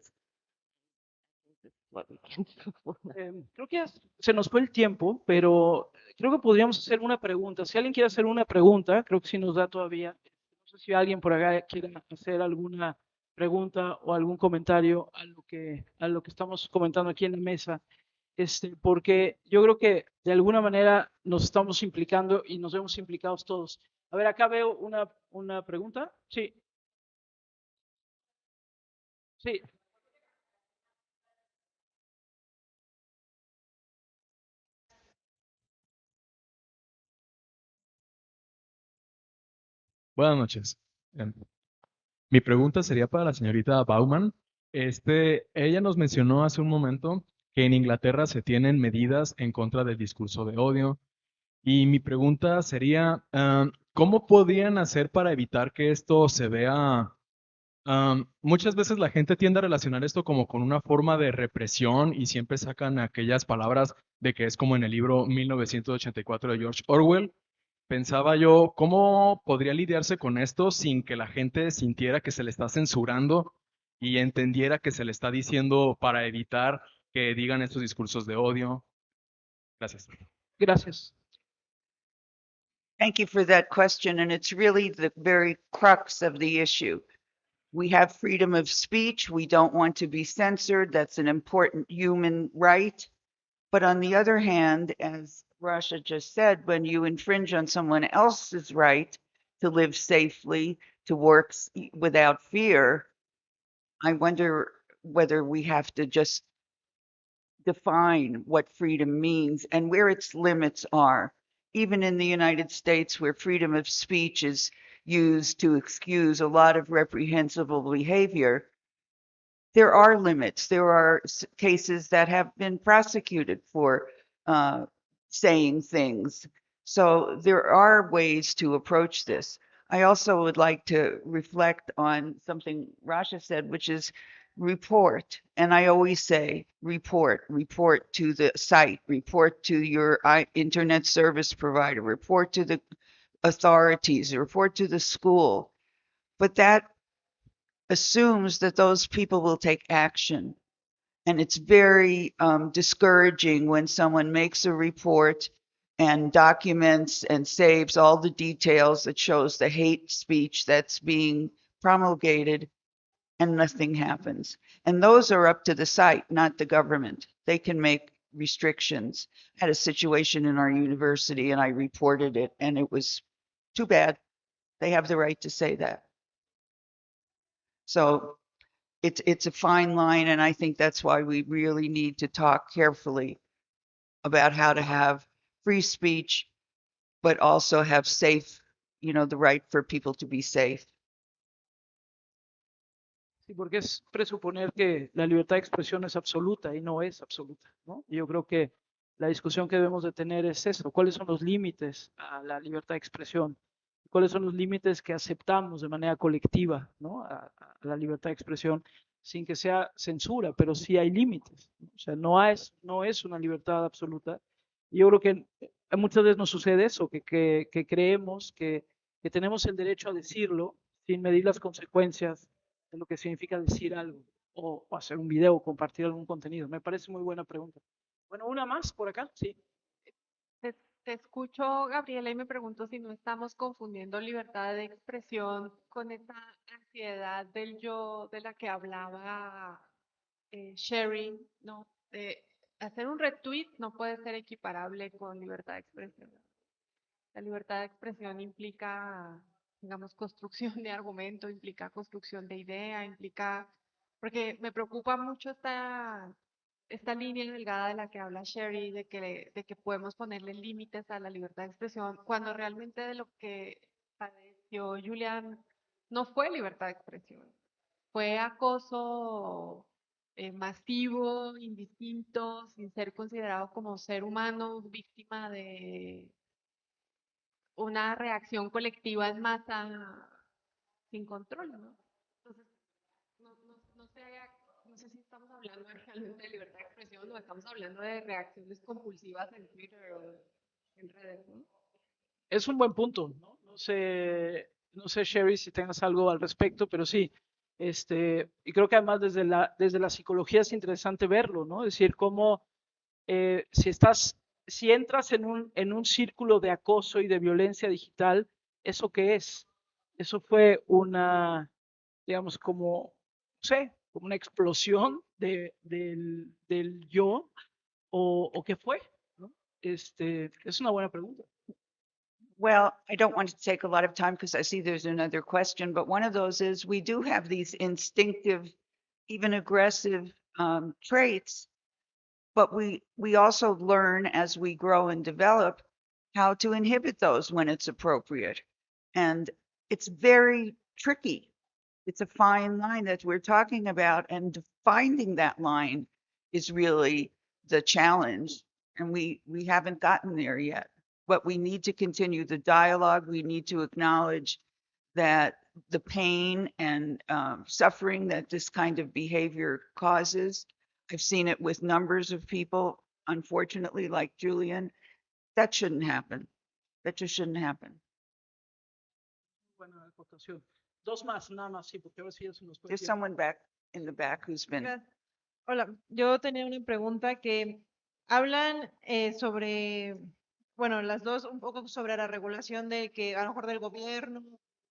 What we can do for now. Creo que se nos fue el tiempo, pero creo que podríamos hacer una pregunta. Si alguien quiere hacer una pregunta, creo que sí nos da todavía. No sé si alguien por acá quiere hacer alguna pregunta o algún comentario a lo que estamos comentando aquí en la mesa. Porque yo creo que de alguna manera nos estamos implicando y nos vemos implicados todos. A ver, acá veo una pregunta. Sí. Sí. Buenas noches. Mi pregunta sería para la señorita Bauman. Ella nos mencionó hace un momento que en Inglaterra se tienen medidas en contra del discurso de odio. Y mi pregunta sería, ¿cómo podrían hacer para evitar que esto se vea? Muchas veces la gente tiende a relacionar esto como con una forma de represión y siempre sacan aquellas palabras de que es como en el libro 1984 de George Orwell. Pensaba yo, ¿cómo podría lidiarse con esto sin que la gente sintiera que se le está censurando y entendiera que se le está diciendo para evitar que digan estos discursos de odio? Gracias. Gracias. Thank you for that question. And it's really the very crux of the issue. We have freedom of speech. We don't want to be censored. That's an important human right. But on the other hand, as Rasha just said, when you infringe on someone else's right to live safely, to work without fear, I wonder whether we have to just define what freedom means and where its limits are. Even in the United States, where freedom of speech is used to excuse a lot of reprehensible behavior, there are limits. There are cases that have been prosecuted for saying things. So there are ways to approach this. I also would like to reflect on something Rasha said, which is report. And I always say report to the site, report to your internet service provider, report to the authorities, report to the school. But that assumes that those people will take action. And it's very discouraging when someone makes a report and documents and saves all the details that shows the hate speech that's being promulgated and nothing happens. And those are up to the site, not the government. They can make restrictions. I had a situation in our university and I reported it and it was too bad. They have the right to say that. So it's a fine line, and I think that's why we really need to talk carefully about how to have free speech, but also have safe, the right for people to be safe. Sí, porque es presuponer que la libertad de expresión es absoluta y no es absoluta, ¿no? Y yo creo que la discusión que debemos de tener es eso, ¿cuáles son los límites a la libertad de expresión? ¿Cuáles son los límites que aceptamos de manera colectiva, ¿no? a la libertad de expresión sin que sea censura, pero sí hay límites, ¿no? O sea, no es una libertad absoluta. Y yo creo que muchas veces nos sucede eso, que creemos que tenemos el derecho a decirlo sin medir las consecuencias de lo que significa decir algo o hacer un video o compartir algún contenido. Me parece muy buena pregunta. Bueno, una más por acá, sí. Te escucho, Gabriela, y me pregunto si no estamos confundiendo libertad de expresión con esa ansiedad del yo de la que hablaba Sheri, ¿no? Hacer un retweet no puede ser equiparable con libertad de expresión. La libertad de expresión implica, digamos, construcción de argumento, implica construcción de idea, implica, porque me preocupa mucho esta línea delgada de la que habla Sheri, de que podemos ponerle límites a la libertad de expresión, cuando realmente de lo que padeció Julian no fue libertad de expresión, fue acoso masivo, indistinto, sin ser considerado como ser humano, víctima de una reacción colectiva en masa sin control, ¿no? Entonces, no sé si estamos hablando realmente de libertad de expresión o estamos hablando de reacciones compulsivas en Twitter o en redes, ¿no? Es un buen punto, ¿no? No sé, Sheri, si tengas algo al respecto, pero sí, y creo que además desde la psicología es interesante verlo, ¿no? Es decir, cómo si entras en un círculo de acoso y de violencia digital, ¿eso qué es? Eso fue una, digamos, como, no sé, como una explosión del yo, o qué fue, ¿no? Es una buena pregunta. Well, I don't want to take a lot of time because I see there's another question, but one of those is we do have these instinctive, even aggressive traits, but we also learn as we grow and develop how to inhibit those when it's appropriate. And it's very tricky. It's a fine line that we're talking about, and finding that line is really the challenge. And we haven't gotten there yet. But we need to continue the dialogue. We need to acknowledge that the pain and suffering that this kind of behavior causes. I've seen it with numbers of people, unfortunately, like Julian. That shouldn't happen. That just shouldn't happen. Buena acotación. Dos más, nada más, sí, porque a ver si eso nos puede There's decir. someone back in the back who's been. Hola, yo tenía una pregunta que hablan sobre, bueno, las dos un poco sobre la regulación de que a lo mejor del gobierno,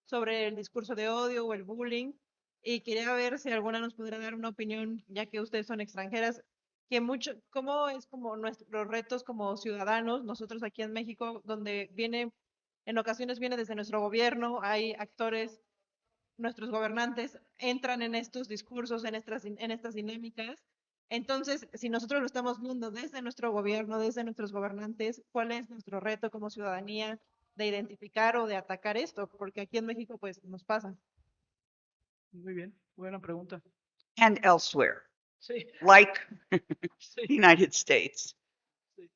sobre el discurso de odio o el bullying, y quería ver si alguna nos pudiera dar una opinión, ya que ustedes son extranjeras, que mucho, cómo es como nuestros retos como ciudadanos, nosotros aquí en México, donde viene, en ocasiones viene desde nuestro gobierno, hay actores, nuestros gobernantes entran en estos discursos, en estas dinámicas. Entonces, si nosotros lo estamos viendo desde nuestro gobierno, desde nuestros gobernantes, ¿cuál es nuestro reto como ciudadanía de identificar o de atacar esto? Porque aquí en México, pues, nos pasa. Muy bien, buena pregunta. And elsewhere, Sí, like sí. the United States. Sí.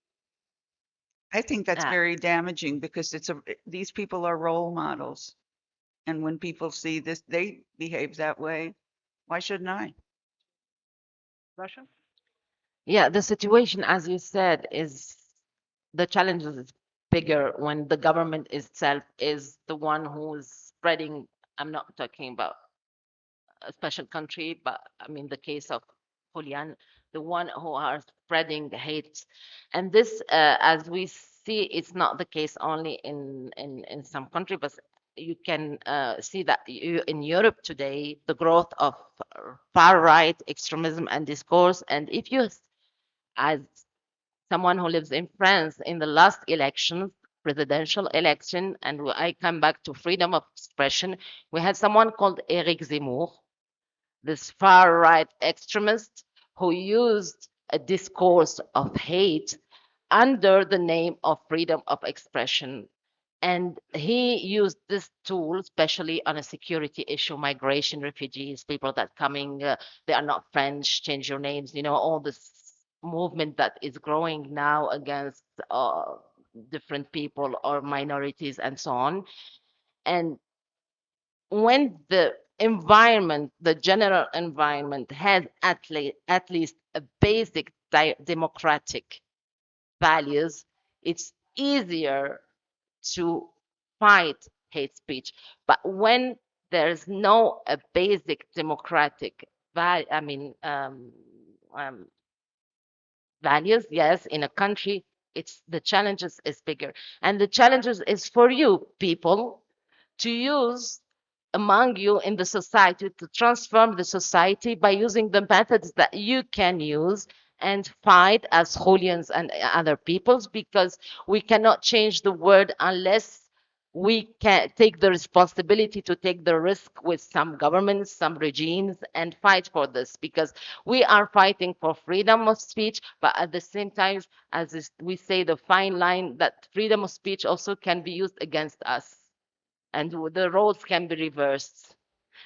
I think that's Ah. very damaging because these people are role models. And when people see this, they behave that way. Why shouldn't I? Rasha? Yeah, the situation, as you said, is the challenge is bigger when the government itself is the one who is spreading. I'm not talking about a special country, but I mean the case of Julian, the one who are spreading the hate. And this, as we see, it's not the case only in some country, but you can see that in Europe today, the growth of far-right extremism and discourse. And if you, as someone who lives in France, in the last elections, presidential election, and I come back to freedom of expression, we had someone called Eric Zemmour, this far-right extremist who used a discourse of hate under the name of freedom of expression. And he used this tool, especially on a security issue, migration, refugees, people that coming, they are not French, change your names, all this movement that is growing now against different people or minorities and so on. And when the environment, the general environment has at least a basic democratic values, it's easier to fight hate speech. But when there's no a basic democratic values, yes, in a country, it's the challenges is bigger. And the challenges is for you people to use among you in the society to transform the society by using the methods that you can use and fight as Julians and other peoples, because we cannot change the world unless we can take the responsibility to take the risk with some governments, some regimes, and fight for this, because we are fighting for freedom of speech, but at the same time, we say the fine line that freedom of speech also can be used against us, and the roles can be reversed.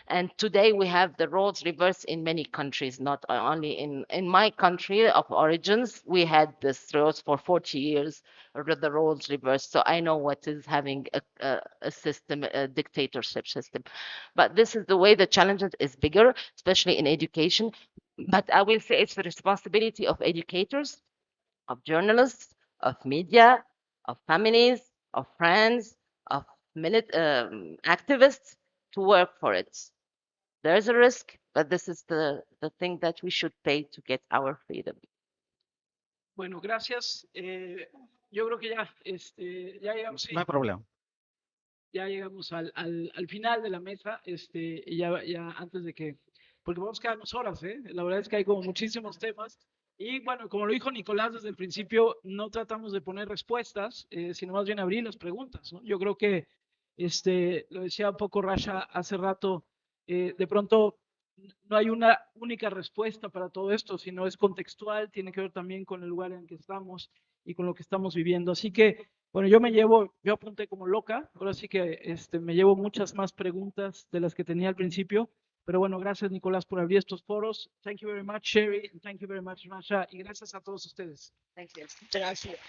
And today we have the roles reversed in many countries, not only in my country of origins. We had this roles for 40 years, the roles reversed. So I know what is having a system, a dictatorship system. But this is the way the challenge is bigger, especially in education. But I will say it's the responsibility of educators, of journalists, of media, of families, of friends, of activists to work for it. There's a risk, but this is the thing that we should pay to get our freedom. Bueno, gracias. Yo creo que ya, ya llegamos. Sí. No hay problema. Ya llegamos al final de la mesa, y ya antes de que, porque vamos a quedarnos horas, ¿eh? La verdad es que hay como muchísimos temas. Y bueno, como lo dijo Nicolás desde el principio, no tratamos de poner respuestas, sino más bien abrir las preguntas, ¿no? Yo creo que, lo decía un poco Rasha hace rato, de pronto no hay una única respuesta para todo esto, sino es contextual, tiene que ver también con el lugar en el que estamos y con lo que estamos viviendo. Así que, bueno, yo apunté como loca, ahora sí que me llevo muchas más preguntas de las que tenía al principio, pero bueno, gracias Nicolás por abrir estos foros. Thank you very much, Sheri, and thank you very much, Rasha, y gracias a todos ustedes. Thank you. Gracias.